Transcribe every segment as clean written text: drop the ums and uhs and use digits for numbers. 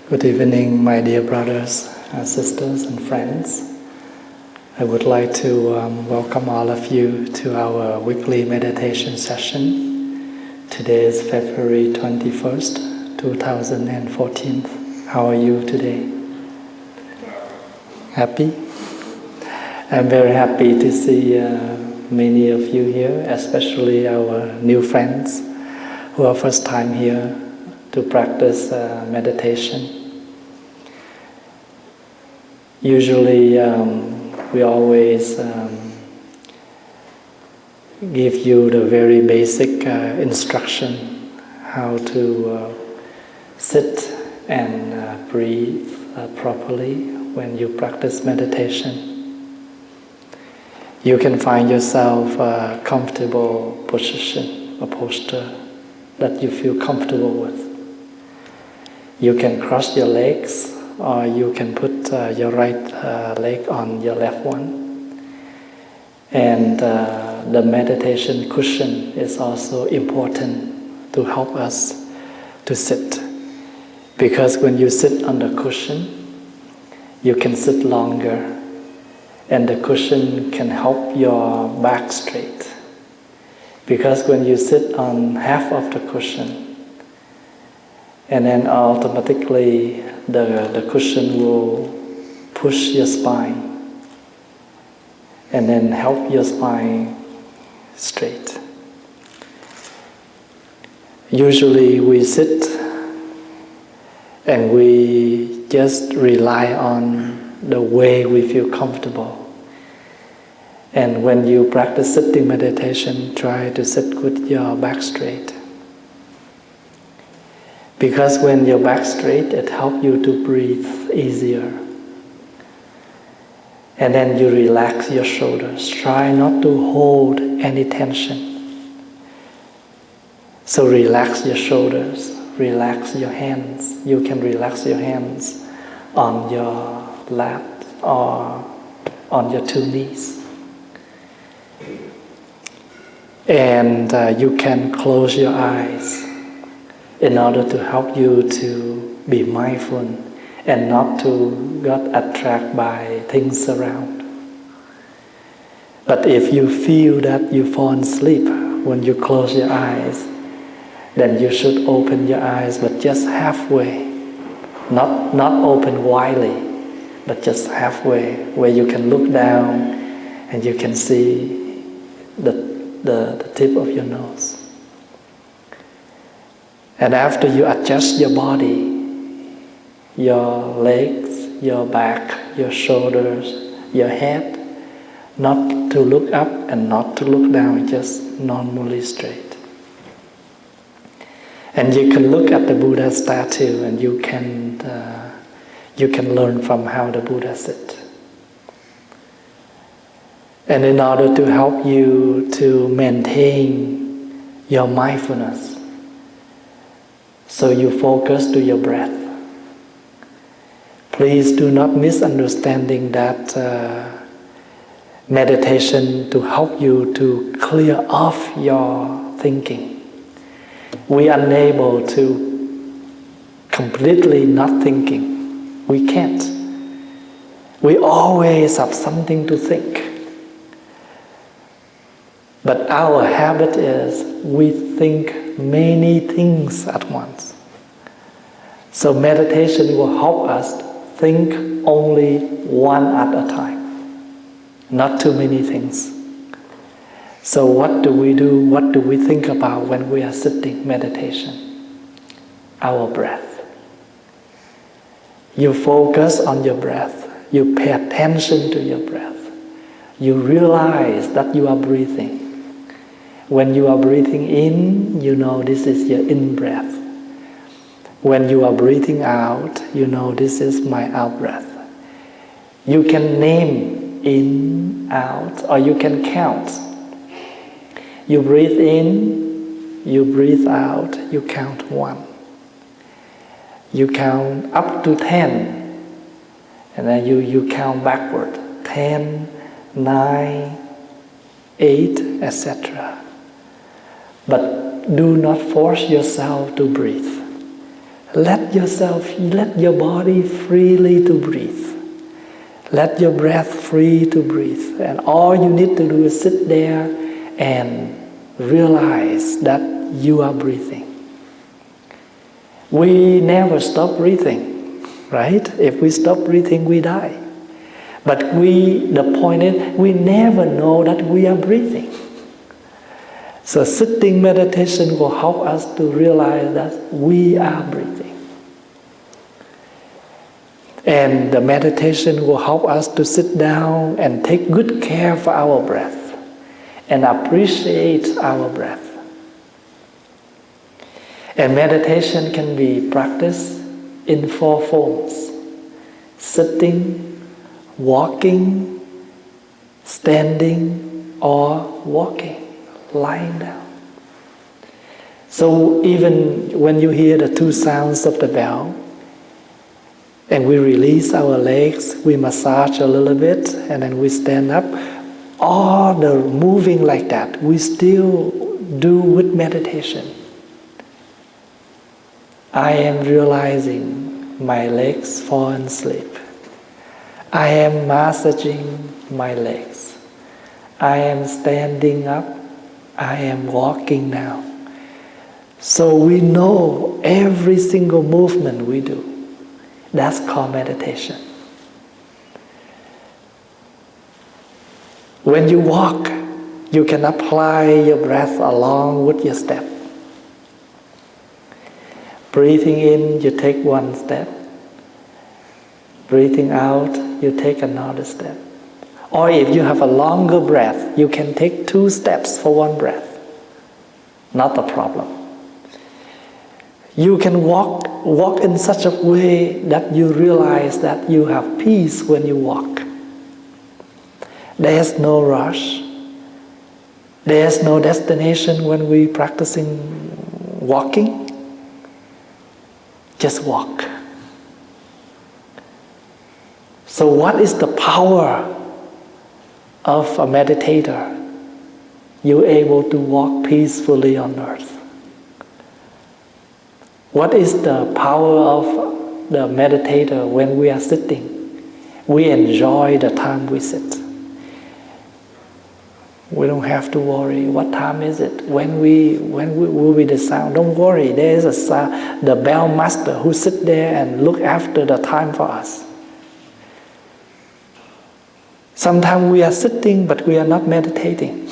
Good evening, my dear brothers, sisters and friends. I would like to welcome all of you to our weekly meditation session. Today is February 21st, 2014. How are you today? Happy? I'm very happy to see many of you here, especially our new friends who are first time here to practice meditation. Usually we always give you the very basic instruction how to sit and breathe properly when you practice meditation. You can find yourself a comfortable position, a posture that you feel comfortable with. You can cross your legs, or you can put your right leg on your left one. And the meditation cushion is also important to help us to sit. Because when you sit on the cushion, you can sit longer, and the cushion can help your back straight. Because when you sit on half of the cushion, and then automatically the cushion will push your spine and then help your spine straight. Usually we sit and we just rely on the way we feel comfortable. And when you practice sitting meditation, try to sit with your back straight. Because when your back straight, it helps you to breathe easier. And then you relax your shoulders. Try not to hold any tension. So relax your shoulders, relax your hands. You can relax your hands on your lap or on your two knees. And you can close your eyes in order to help you to be mindful and not to get attracted by things around. But if you feel that you fall asleep when you close your eyes, then you should open your eyes, but just halfway. Not open widely, but just halfway, where you can look down and you can see the tip of your nose. And after you adjust your body, your legs, your back, your shoulders, your head, not to look up and not to look down, just normally straight. And you can look at the Buddha statue and you can learn from how the Buddha sits. And in order to help you to maintain your mindfulness, so you focus to your breath. Please do not misunderstanding that meditation to help you to clear off your thinking. We are unable to completely not thinking. We can't. We always have something to think. But our habit is we think many things at once. So meditation will help us think only one at a time, not too many things. So what do we do? What do we think about when we are sitting meditation? Our breath. You focus on your breath. You pay attention to your breath. You realize that you are breathing. When you are breathing in, you know this is your in-breath. When you are breathing out, you know this is my out-breath. You can name in, out, or you can count. You breathe in, you breathe out, you count 1. You count up to 10, and then you count backward. 10, 9, 8, etc. But do not force yourself to breathe. Let your body freely to breathe. Let your breath free to breathe. And all you need to do is sit there and realize that you are breathing. We never stop breathing, right? If we stop breathing, we die. But the point is, we never know that we are breathing. So sitting meditation will help us to realize that we are breathing. And the meditation will help us to sit down and take good care for our breath and appreciate our breath. And meditation can be practiced in 4 forms: sitting, walking, standing, or walking, lying down. So even when you hear the 2 sounds of the bell, and we release our legs, we massage a little bit, and then we stand up, all the moving like that, we still do with meditation. I am realizing my legs fall asleep. I am massaging my legs. I am standing up. I am walking now. So we know every single movement we do. That's called meditation. When you walk, you can apply your breath along with your step. Breathing in, you take 1 step. Breathing out, you take another step. Or if you have a longer breath, you can take 2 steps for 1 breath. Not a problem. You can walk in such a way that you realize that you have peace when you walk. There's no rush. There's no destination when we practicing walking. Just walk. So what is the power of a meditator? You're able to walk peacefully on earth. What is the power of the meditator when we are sitting? We enjoy the time we sit. We don't have to worry. What time is it? When will be the sound? Don't worry. There is the bell master who sit there and look after the time for us. Sometimes we are sitting, but we are not meditating.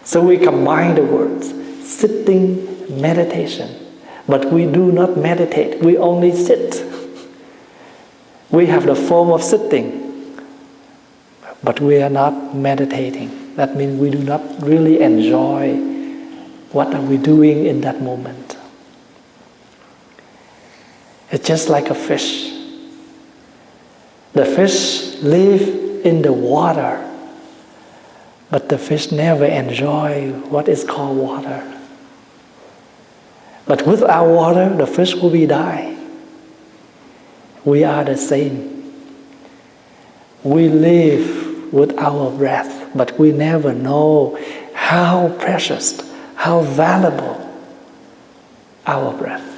So we combine the words, sitting, meditation. But we do not meditate, we only sit. We have the form of sitting, but we are not meditating. That means we do not really enjoy what are we doing in that moment. It's just like a fish. The fish live in the water, but the fish never enjoy what is called water. But without water, the fish will be die. We are the same. We live with our breath, but we never know how precious, how valuable our breath.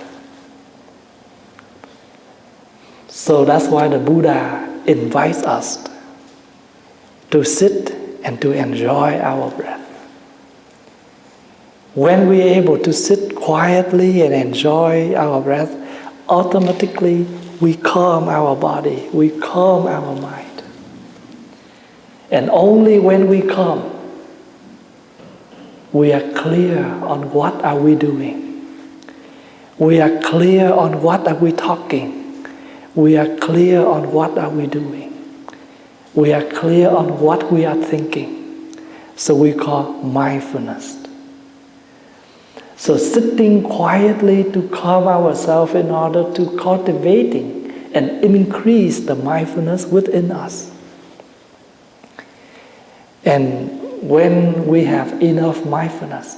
So that's why the Buddha invites us to sit and to enjoy our breath. When we are able to sit quietly and enjoy our breath, automatically we calm our body, we calm our mind. And only when we calm, we are clear on what are we doing. We are clear on what are we talking. We are clear on what are we doing. We are clear on what we are thinking. So we call mindfulness. So sitting quietly to calm ourselves in order to cultivating and increase the mindfulness within us. And when we have enough mindfulness,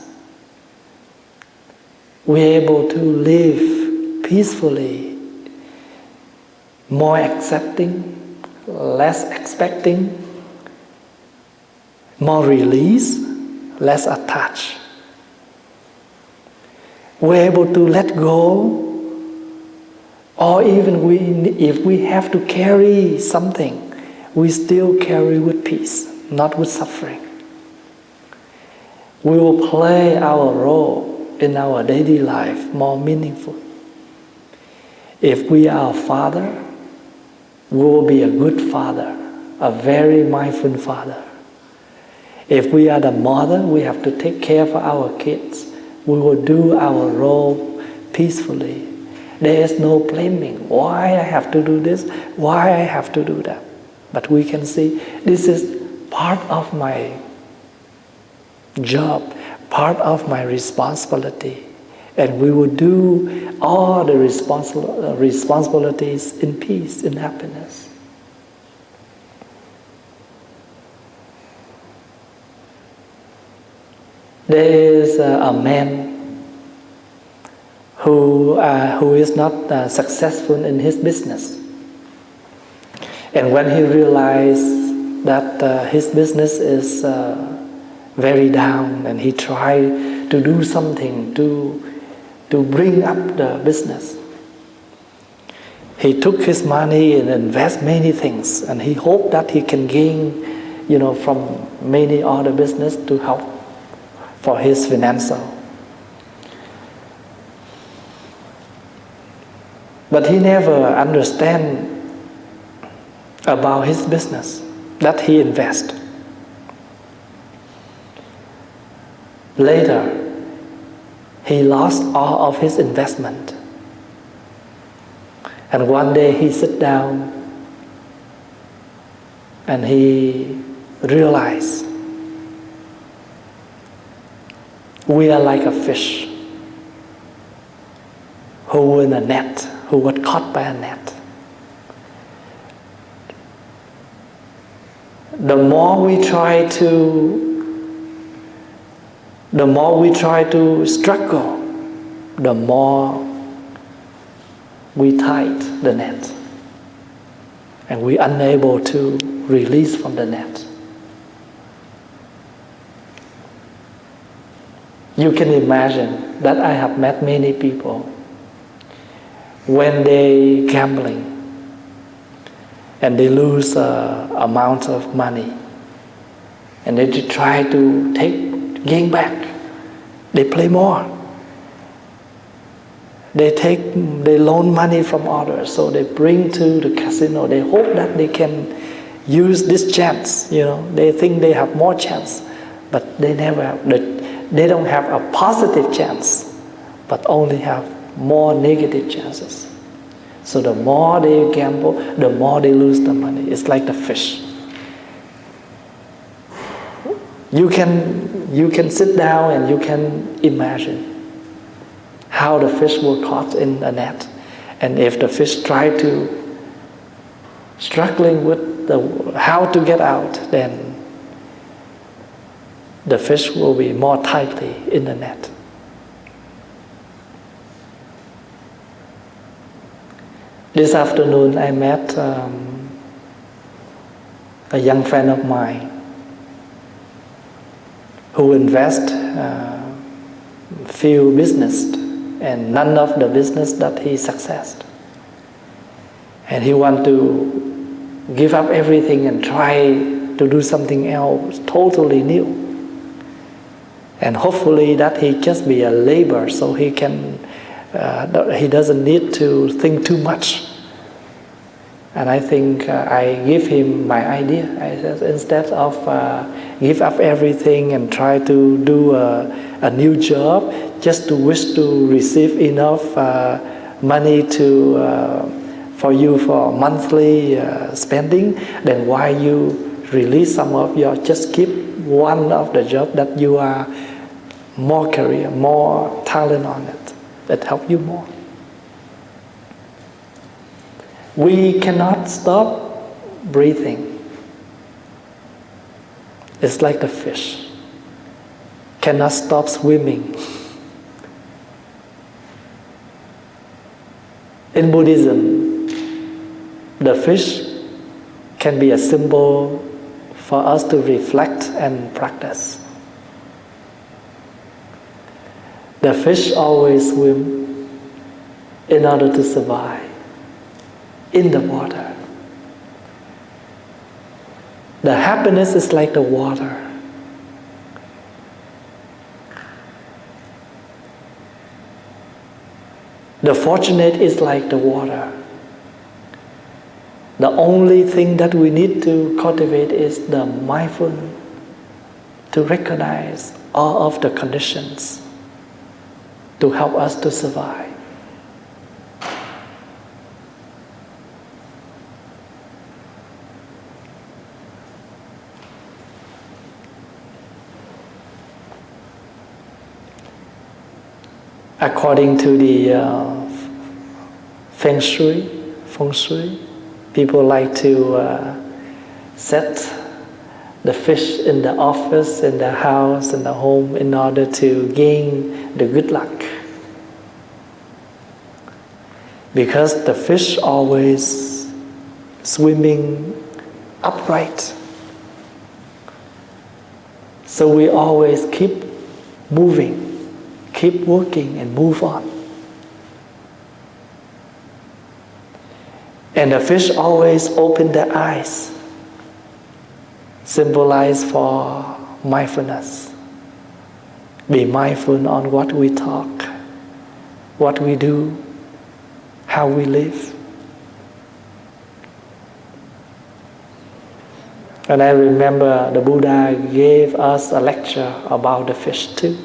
we're able to live peacefully, more accepting, less expecting, more release, less attached. We're able to let go Or even if we have to carry something, we still carry with peace, not with suffering. We will play our role in our daily life more meaningful. If we are a father, we will be a good father, a very mindful father. If we are the mother, we have to take care for our kids. We will do our role peacefully. There is no blaming. Why I have to do this? Why I have to do that? But we can see this is part of my job, part of my responsibility. And we will do all the responsibilities in peace, in happiness. There is a man who is not successful in his business. And when he realized that his business is very down, and he tried to do something to bring up the business, he took his money and invest many things, and he hoped that he can gain, from many other business to help for his financial. But he never understand about his business that he invest. Later, he lost all of his investment. And one day he sit down and he realized we are like a fish who in a net, who was caught by a net. The more we try to struggle, the more we tight the net, and we unable to release from the net. You can imagine that I have met many people when they gambling and they lose amount of money, and they try to gain back. They play more. They loan money from others, so they bring to the casino. They hope that they can use this chance. They think they have more chance, but they never have. They don't have a positive chance, but only have more negative chances. So the more they gamble, the more they lose the money. It's like the fish. You can sit down and you can imagine how the fish will caught in a net. And if the fish try to struggling with how to get out, then the fish will be more tightly in the net. This afternoon I met a young friend of mine who invest few business, and none of the business that he successed. And he want to give up everything and try to do something else totally new. And hopefully that he just be a labor, so he can he doesn't need to think too much. And I think I give him my idea. I said, instead of give up everything and try to do a new job just to wish to receive enough money for you for monthly spending, then why you release some of your, just keep one of the job that you are more career, more talent on it, that help you more. We cannot stop breathing. It's like the fish cannot stop swimming. In Buddhism, the fish can be a symbol for us to reflect and practice. The fish always swim in order to survive. in the water. The happiness is like the water. The fortunate is like the water. The only thing that we need to cultivate is the mindfulness to recognize all of the conditions to help us to survive. According to the feng shui, people like to set the fish in the office, in the house, in the home in order to gain the good luck. Because the fish always swimming upright. So we always keep moving, keep working and move on. And the fish always open their eyes, symbolize for mindfulness. Be mindful on what we talk, what we do, how we live. And I remember the Buddha gave us a lecture about the fish too.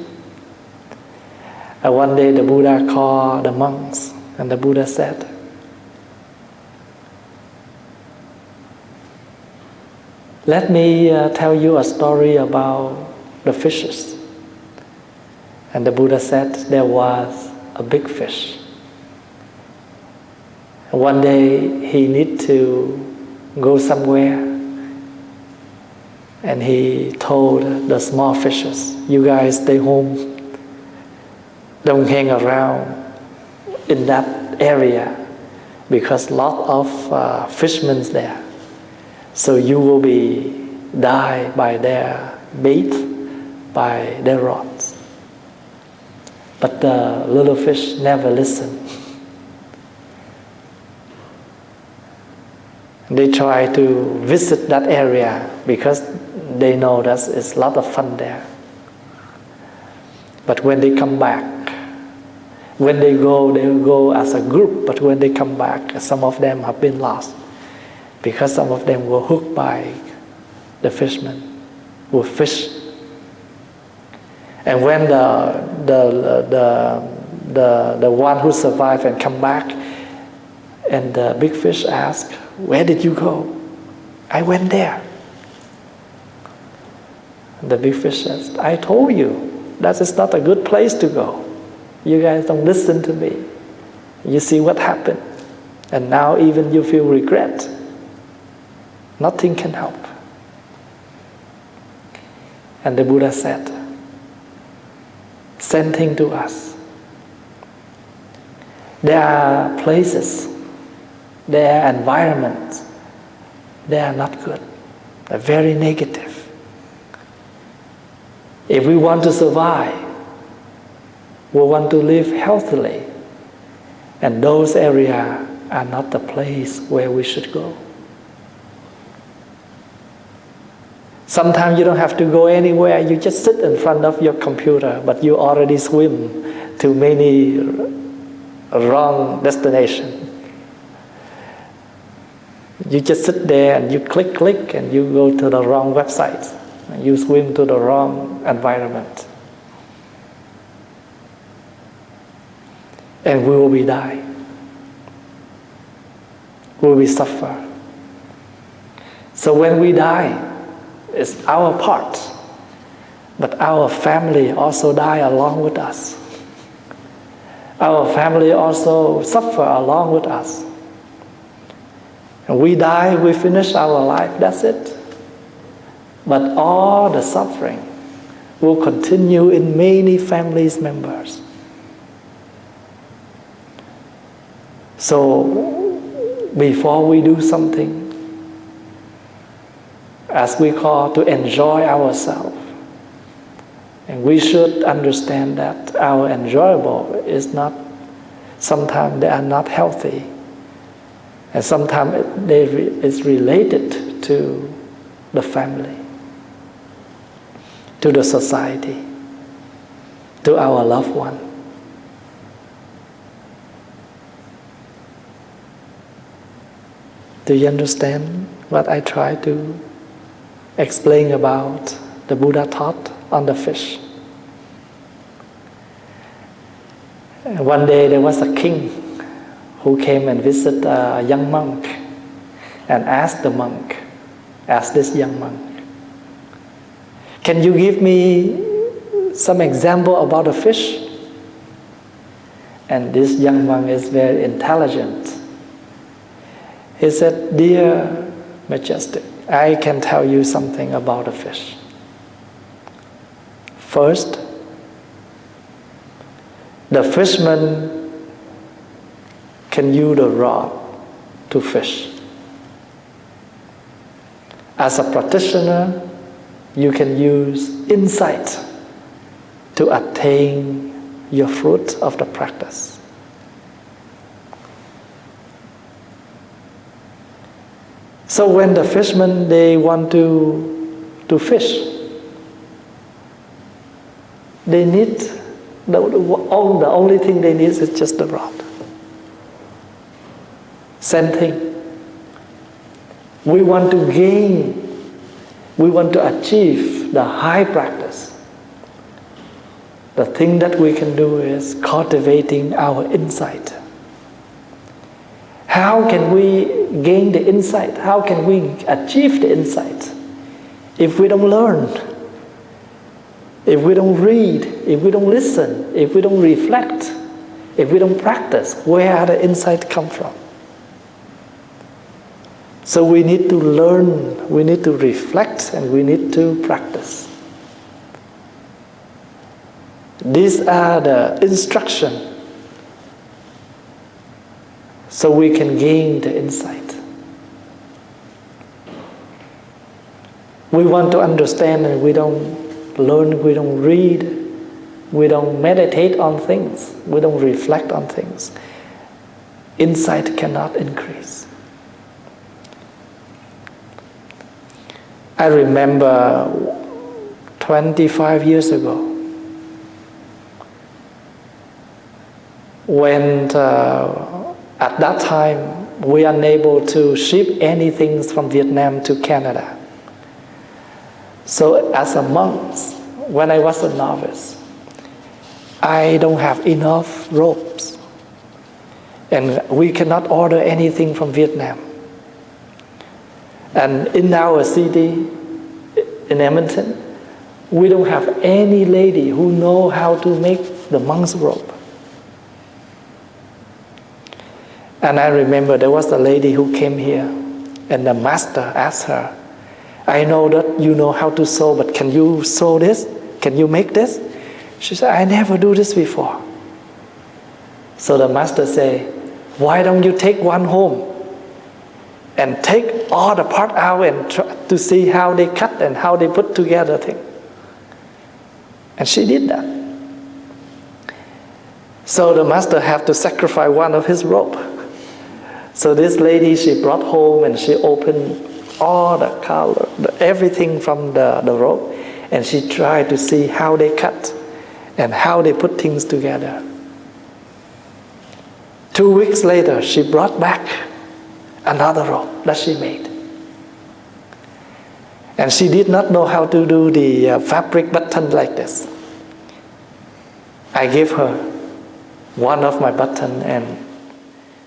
And one day the Buddha called the monks, and the Buddha said, "Let me tell you a story about the fishes." And the Buddha said there was a big fish. And one day he need to go somewhere, and he told the small fishes, "You guys stay home. Don't hang around in that area because lot of fishermen there. So you will be die by their bait, by their rods." But the little fish never listened. They try to visit that area because they know that it's a lot of fun there. But when they come back, when they will go as a group, but when they come back, some of them have been lost because some of them were hooked by the fishermen who fish. And when the one who survived and come back, and the big fish asked, "Where did you go?" "I went there." The big fish says, "I told you that is not a good place to go. You guys don't listen to me. You see what happened. And now even you feel regret. Nothing can help." And the Buddha said, same thing to us. There are places, there are environments, they are not good. They're very negative. If we want to survive, we want to live healthily, and those areas are not the place where we should go. Sometimes you don't have to go anywhere, you just sit in front of your computer, but you already swim to many wrong destinations. You just sit there and you click, and you go to the wrong websites. You swim to the wrong environment. And we will be die. We will suffer. So when we die, it's our part. But our family also die along with us. Our family also suffer along with us. And we die, we finish our life, that's it. But all the suffering will continue in many families members. So before we do something, as we call, to enjoy ourselves, and we should understand that our enjoyable is not, sometimes they are not healthy. And sometimes it's related to the family, to the society, to our loved one. Do you understand what I try to explain about the Buddha taught on the fish? One day there was a king who came and visited a young monk and asked this young monk, "Can you give me some example about a fish?" And this young monk is very intelligent. He said, "Dear Majestic, I can tell you something about a fish. First, the fisherman can use the rod to fish. As a practitioner, you can use insight to attain your fruit of the practice. So when the fishermen, they want to fish, they need, the only thing they need is just the rod. Same thing. We want to gain, we want to achieve the high practice. The thing that we can do is cultivating our insight. How can we gain the insight? How can we achieve the insight? If we don't learn, if we don't read, if we don't listen, if we don't reflect, if we don't practice, where the insight come from? So we need to learn, we need to reflect, and we need to practice. These are the instructions so we can gain the insight. We want to understand and we don't learn, we don't read, we don't meditate on things, we don't reflect on things. Insight cannot increase. I remember 25 years ago, when at that time we are unable to ship anything from Vietnam to Canada. So as a monk, when I was a novice, I don't have enough ropes, and we cannot order anything from Vietnam. And in our city, in Edmonton, we don't have any lady who know how to make the monk's rope. And I remember there was a lady who came here, and the master asked her, "I know that you know how to sew, but can you sew this? Can you make this?" She said, "I never do this before." So the master said, "Why don't you take one home and take all the part out and try to see how they cut and how they put together things?" And she did that. So the master had to sacrifice one of his rope. So this lady, she brought home and she opened all the color, everything from the rope, and she tried to see how they cut and how they put things together. 2 weeks later, she brought back another rope that she made. And she did not know how to do the fabric button like this. I gave her one of my buttons, and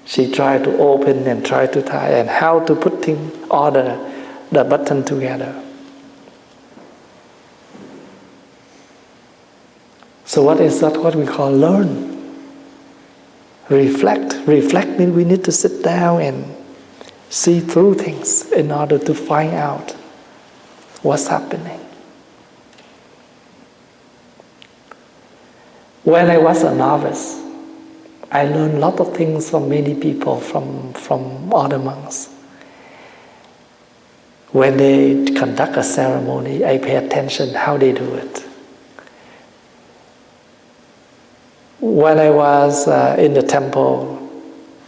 she tried to open and try to tie and how to put all the button together. So what is that? What we call learn. Reflect. Reflect means we need to sit down and see through things in order to find out what's happening. When I was a novice, I learned a lot of things from many people, from other monks. When they conduct a ceremony, I pay attention how they do it. When I was in the temple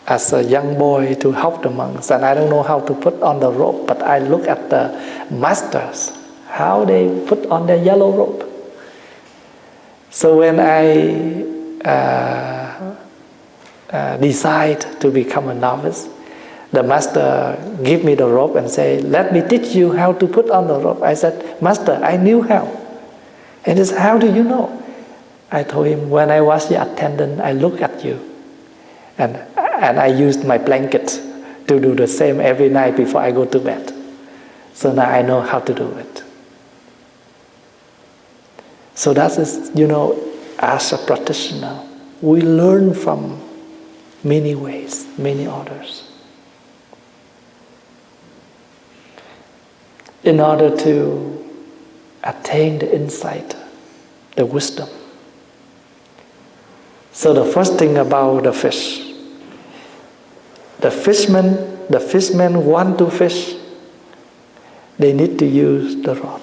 as a young boy to help the monks, and I don't know how to put on the rope, but I look at the masters, how they put on their yellow rope. So when I decide to become a novice, the master give me the rope and say, let me teach you how to put on the rope. I said, Master, I knew how. And he said, how do you know? I told him, when I was your attendant, I looked at you. And I used my blanket to do the same every night before I go to bed. So now I know how to do it. So that is, as a practitioner, we learn from many ways, many orders. In order to attain the insight, the wisdom. So the first thing about the fish, the fishermen want to fish, they need to use the rod.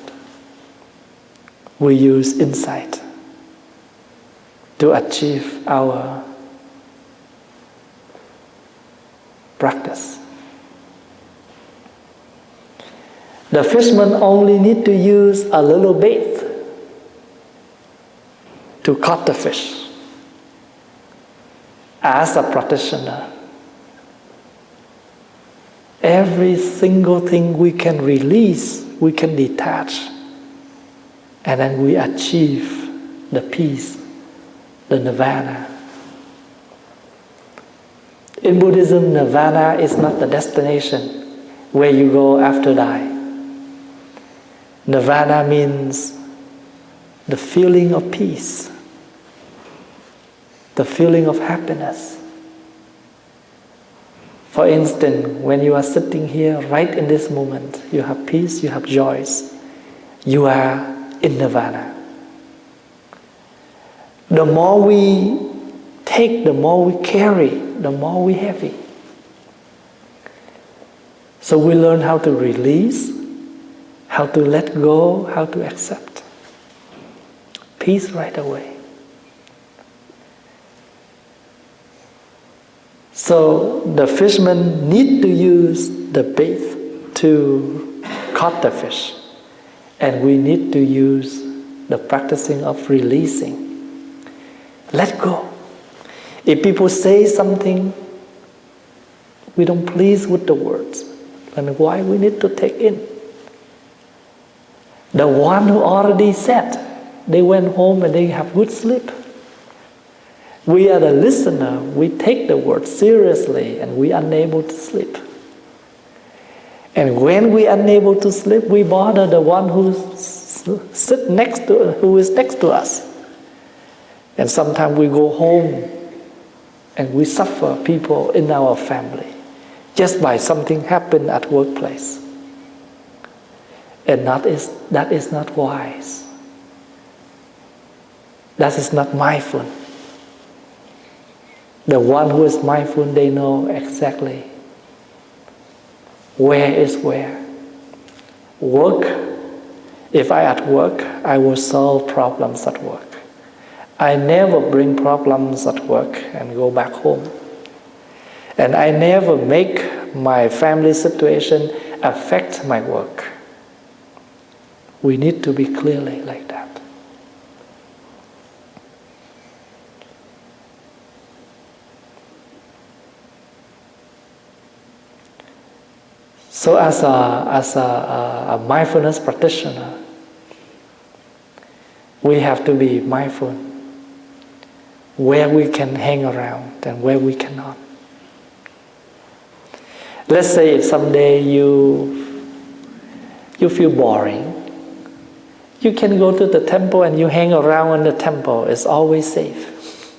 We use insight to achieve our practice. The fishermen only need to use a little bait to catch the fish. As a practitioner, every single thing we can release, we can detach, and then we achieve the peace, the nirvana. In Buddhism, nirvana is not the destination where you go after die. Nirvana means the feeling of peace, the feeling of happiness. For instance, when you are sitting here right in this moment, you have peace, you have joys, you are in nirvana. The more we take, the more we carry, the more we heavy. So we learn how to release, how to let go, how to accept. Peace right away. So the fishermen need to use the bait to catch the fish. And we need to use the practicing of releasing. Let go. If people say something, we don't please with the words. And why we need to take in? The one who already said, they went home and they have good sleep. We are the listener, we take the word seriously and we are unable to sleep. And when we are unable to sleep, we bother the one who is next to us. And sometimes we go home and we suffer people in our family just by something happened at workplace. And that is not wise. That is not mindful. The one who is mindful, they know exactly where is where. Work, if I at work, I will solve problems at work. I never bring problems at work and go back home. And I never make my family situation affect my work. We need to be clearly like that. So as a mindfulness practitioner, we have to be mindful where we can hang around and where we cannot. Let's say if someday you feel boring, you can go to the temple and you hang around in the temple. It's always safe.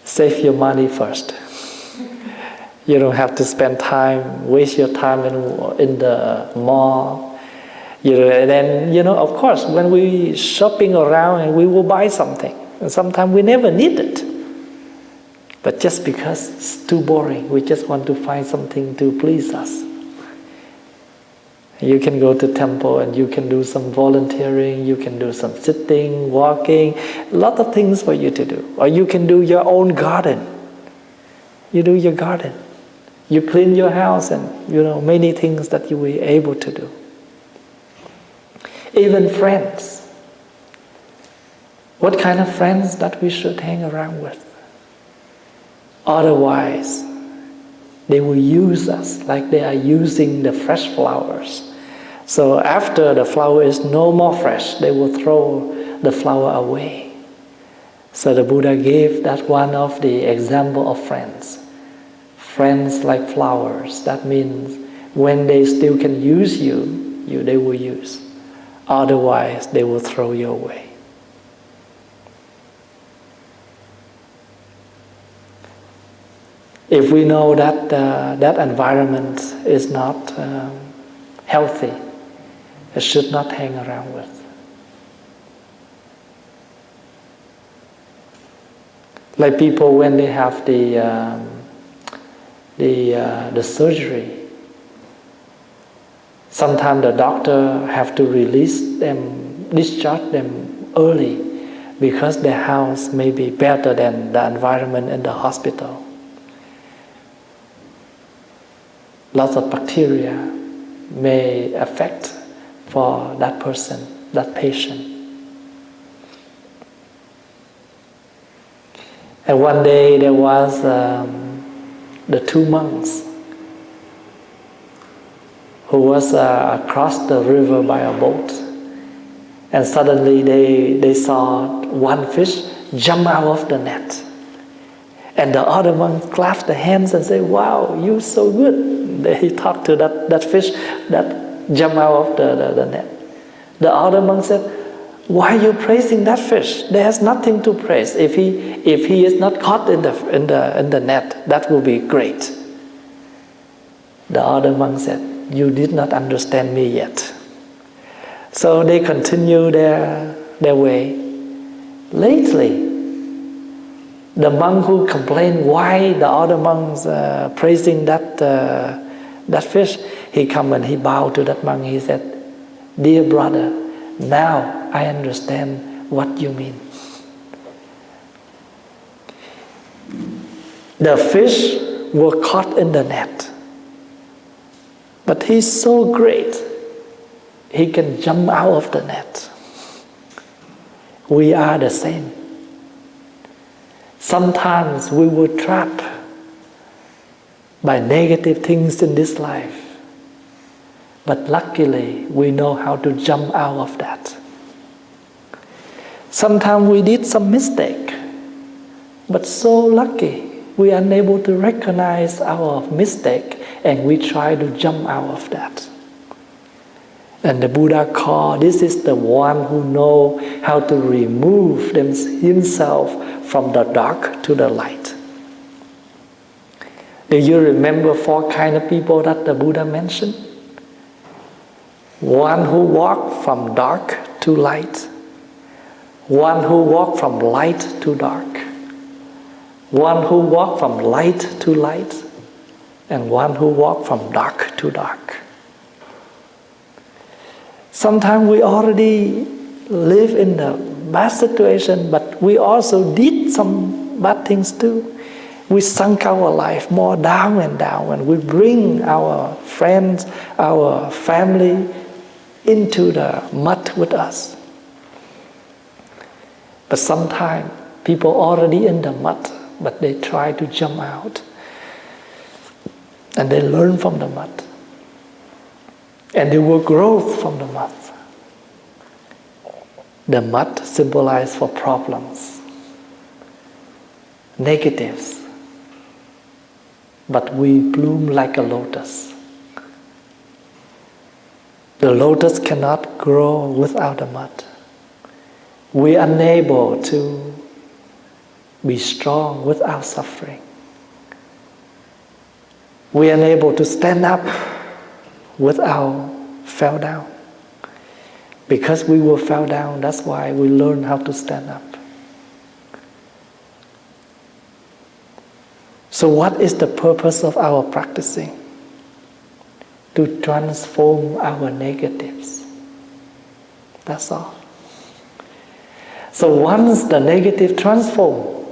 Save your money first. You don't have to spend time, waste your time in the mall. And then, of course, when we shopping around and we will buy something, and sometimes we never need it. But just because it's too boring, we just want to find something to please us. You can go to temple and you can do some volunteering, you can do some sitting, walking, a lot of things for you to do. Or you can do your own garden. You do your garden. You clean your house, and many things that you will be able to do. Even friends. What kind of friends that we should hang around with? Otherwise, they will use us like they are using the fresh flowers. So after the flower is no more fresh, they will throw the flower away. So the Buddha gave that one of the example of friends. Friends like flowers. That means when they still can use you, they will use. Otherwise, they will throw you away. If we know that that environment is not healthy, it should not hang around with. Like people when they have the surgery, sometimes the doctor have to release them, discharge them early because their house may be better than the environment in the hospital. Lots of bacteria may affect for that person, that patient. And one day there was the two monks who was across the river by a boat, and suddenly they saw one fish jump out of the net, and the other monk clapped their hands and said, "Wow, you're so good." They talked to that fish that jumped out of the net. The other monk said, "Why are you praising that fish? There's nothing to praise. If he is not caught in the net, that will be great." The other monk said, "You did not understand me yet." So they continue their way. Lately, the monk who complained why the other monks praising that fish, he come and he bowed to that monk. He said, "Dear brother, now I understand what you mean. The fish were caught in the net, but he's so great, he can jump out of the net. We are the same. Sometimes we were trapped by negative things in this life, but luckily we know how to jump out of that. Sometimes we did some mistake, but so lucky we are unable to recognize our mistake and we try to jump out of that. And the Buddha called, this is the one who know how to remove himself from the dark to the light. Do you remember 4 kinds of people that the Buddha mentioned? One who walked from dark to light. One who walked from light to dark. One who walked from light to light. And one who walked from dark to dark. Sometimes we already live in the bad situation, but we also did some bad things too. We sunk our life more down and down, and we bring our friends, our family into the mud with us. But sometimes people already in the mud, but they try to jump out. And they learn from the mud. And they will grow from the mud. The mud symbolizes for problems, negatives. But we bloom like a lotus. The lotus cannot grow without the mud. We are unable to be strong without suffering. We are unable to stand up without fall down. Because we will fall down, that's why we learn how to stand up. So what is the purpose of our practicing? To transform our negatives. That's all. So once the negative transform,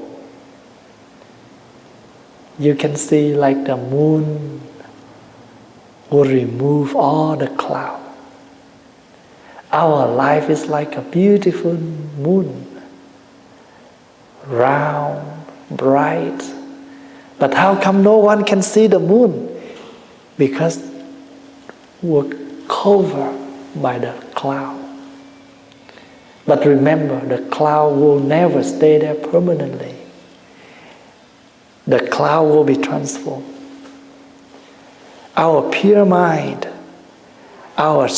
you can see like the moon will remove all the cloud. Our life is like a beautiful moon, round, bright. But how come no one can see the moon? Because we're covered by the cloud. But remember, the cloud will never stay there permanently. The cloud will be transformed. Our pure mind, our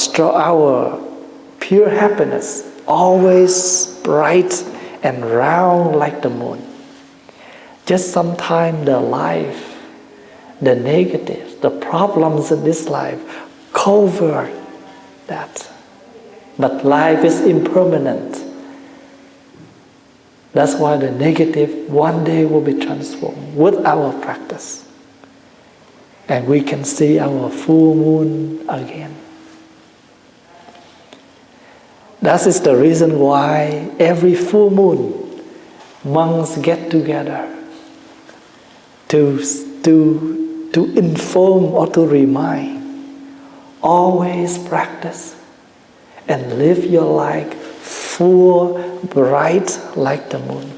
pure happiness, always bright and round like the moon. Just sometimes the life, the negatives, the problems in this life cover that. But life is impermanent. That's why the negative one day will be transformed with our practice. And we can see our full moon again. That is the reason why every full moon, monks get together to inform or to remind. Always practice and live your life full, bright like the moon.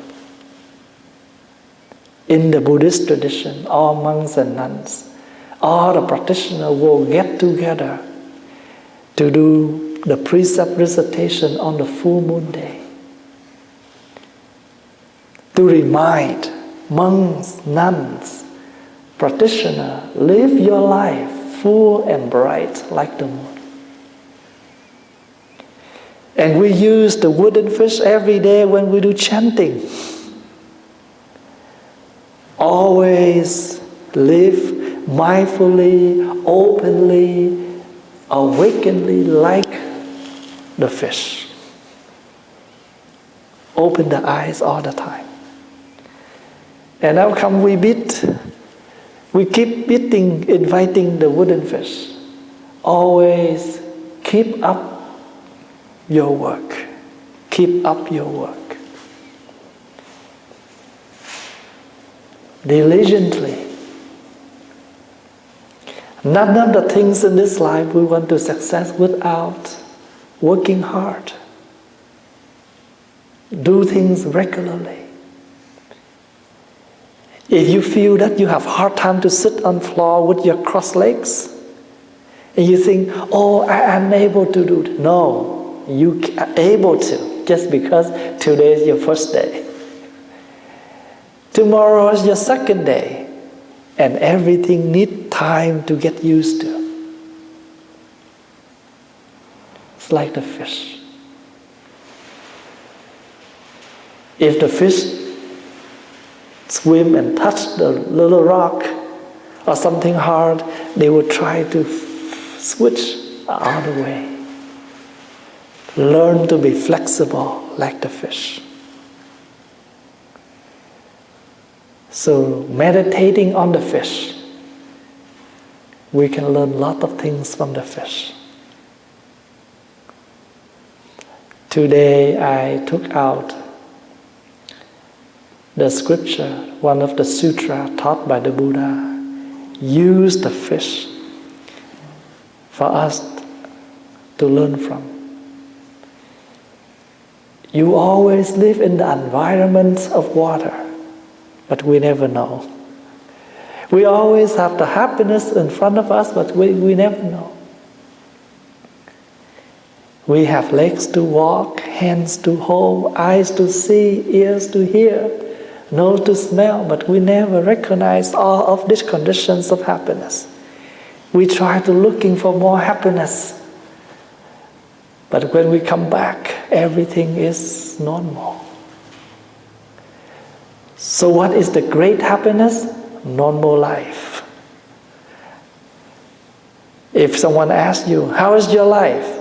In the Buddhist tradition, all monks and nuns, all the practitioners will get together to do the precept recitation on the full moon day. To remind monks, nuns, practitioners, live your life full and bright like the moon. And we use the wooden fish every day when we do chanting. Always live mindfully, openly, awakenedly like the fish. Open the eyes all the time. And how come we keep beating, inviting the wooden fish? Always keep up your work. Keep up your work. Diligently. None of the things in this life we want to success without working hard. Do things regularly. If you feel that you have hard time to sit on floor with your crossed legs, and you think, oh, I am unable to do it. No. You are able to, just because today is your first day. Tomorrow is your second day, and everything needs time to get used to. It's like the fish. If the fish swim and touch the little rock or something hard, they will try to switch out of the way. Learn to be flexible like the fish. So meditating on the fish, we can learn a lot of things from the fish. Today I took out the scripture, one of the sutra taught by the Buddha, use the fish for us to learn from. You always live in the environment of water, but we never know. We always have the happiness in front of us, but we never know. We have legs to walk, hands to hold, eyes to see, ears to hear, nose to smell, but we never recognize all of these conditions of happiness. We try to looking for more happiness. But when we come back, everything is normal. So what is the great happiness? Normal life. If someone asks you, how is your life?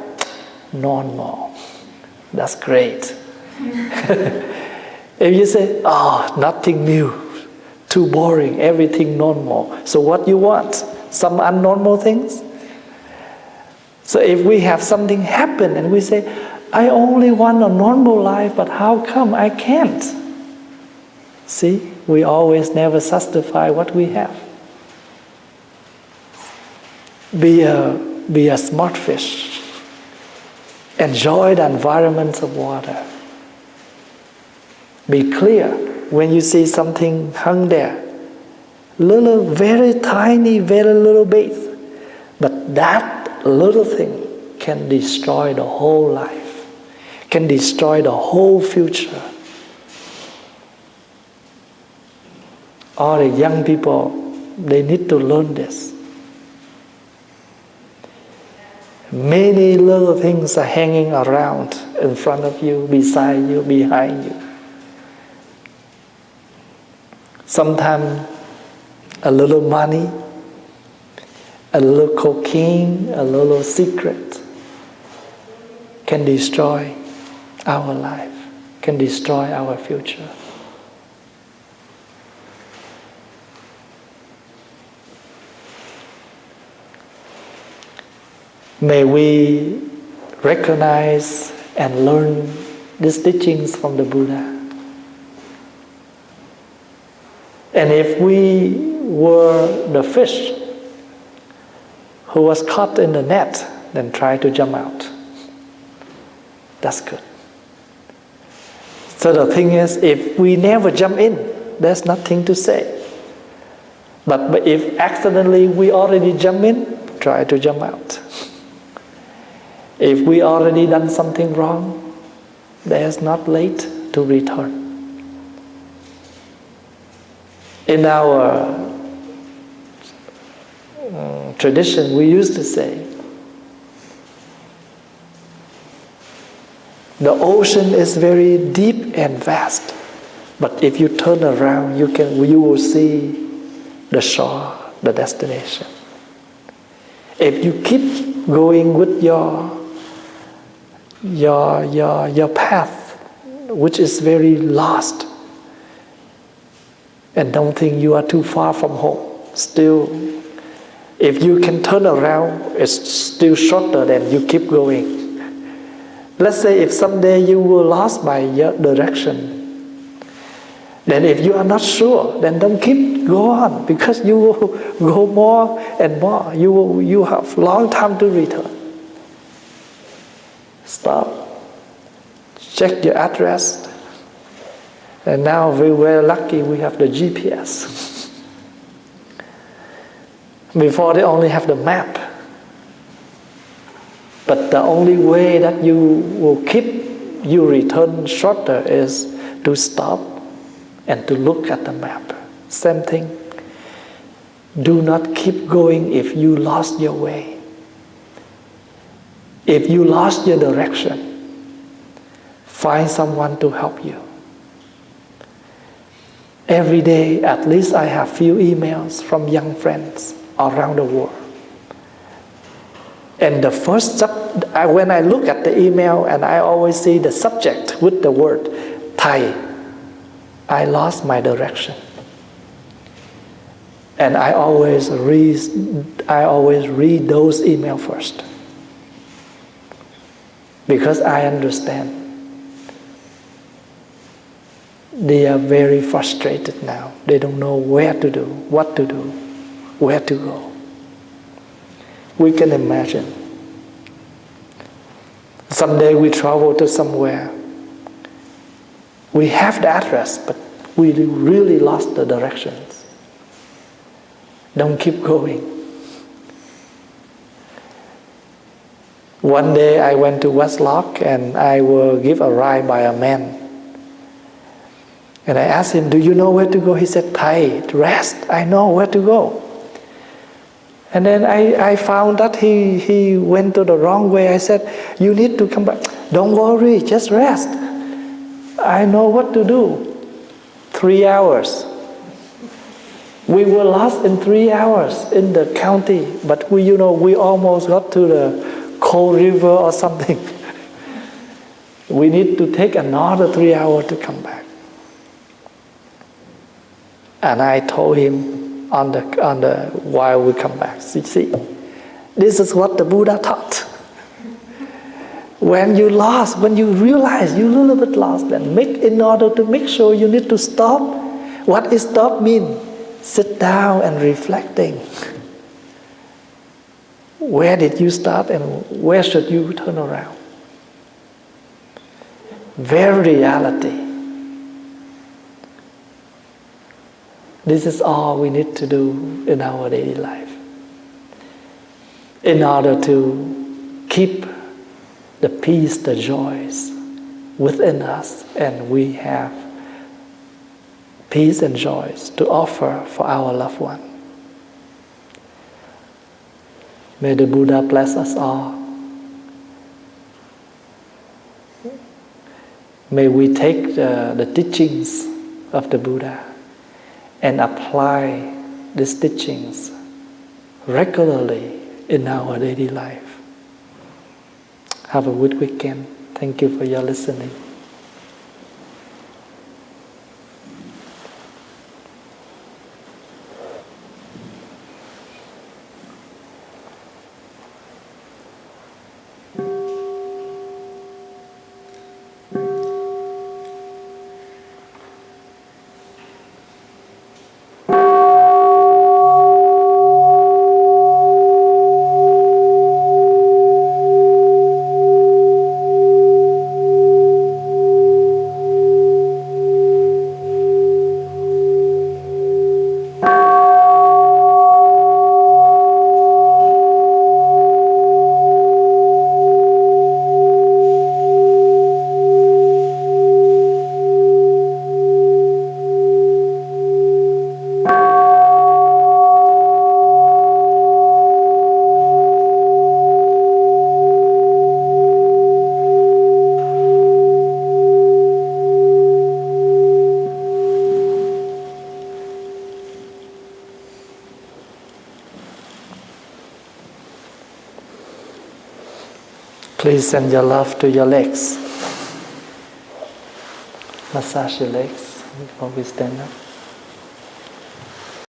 Normal. That's great. If you say, oh, nothing new, too boring, everything normal. So what you want? Some abnormal things? So if we have something happen and we say, I only want a normal life, but how come I can't? See, We always never satisfy what we have. Be a smart fish. Enjoy the environment of water. Be clear when you see something hung there. Little, very tiny, very little bit. But that little thing can destroy the whole life, can destroy the whole future. All the young people, they need to learn this. Many little things are hanging around in front of you, beside you, behind you. Sometimes a little money, a little cocaine, a little secret can destroy our life, can destroy our future. May we recognize and learn these teachings from the Buddha. And if we were the fish who was caught in the net, then try to jump out. That's good. So the thing is, if we never jump in, there's nothing to say. But if accidentally we already jump in, try to jump out. If we already done something wrong, there's not late to return. In our tradition, we used to say, the ocean is very deep and vast, but if you turn around, you will see the shore, the destination. If you keep going with your path, which is very lost, and don't think you are too far from home, still, if you can turn around, it's still shorter than you keep going. Let's say if someday you were lost by your direction, then if you are not sure, then don't go on, because you will go more and more. You have long time to return. Stop. Check your address. And now we're lucky we have the GPS. Before they only have the map. But the only way that you will keep your return shorter is to stop and to look at the map. Same thing. Do not keep going if you lost your way. If you lost your direction, find someone to help you. Every day, at least I have few emails from young friends around the world. And the first, when I look at the email and I always see the subject with the word Thầy, I lost my direction. And I always read those emails first. Because I understand. They are very frustrated now. They don't know where to do, what to do, where to go. We can imagine. Someday we travel to somewhere. We have the address, but we really lost the directions. Don't keep going. One day I went to Westlock and I was given a ride by a man. And I asked him, do you know where to go? He said, Thầy, rest, I know where to go. And then I found that he went to the wrong way. I said, you need to come back. Don't worry, just rest. I know what to do. 3 hours. We were lost in 3 hours in the county, but we almost got to the Cold River or something. We need to take another 3 hours to come back. And I told him while we come back, see, this is what the Buddha taught. When you lost, when you realize you're a little bit lost, then in order to make sure you need to stop, What is stop mean? Sit down and reflecting. Where did you start and where should you turn around? Very reality. This is all we need to do in our daily life in order to keep the peace, the joys within us, and we have peace and joys to offer for our loved one. May the Buddha bless us all. May we take the teachings of the Buddha and apply these teachings regularly in our daily life. Have a good weekend. Thank you for your listening. Please send your love to your legs. Massage your legs before we stand up.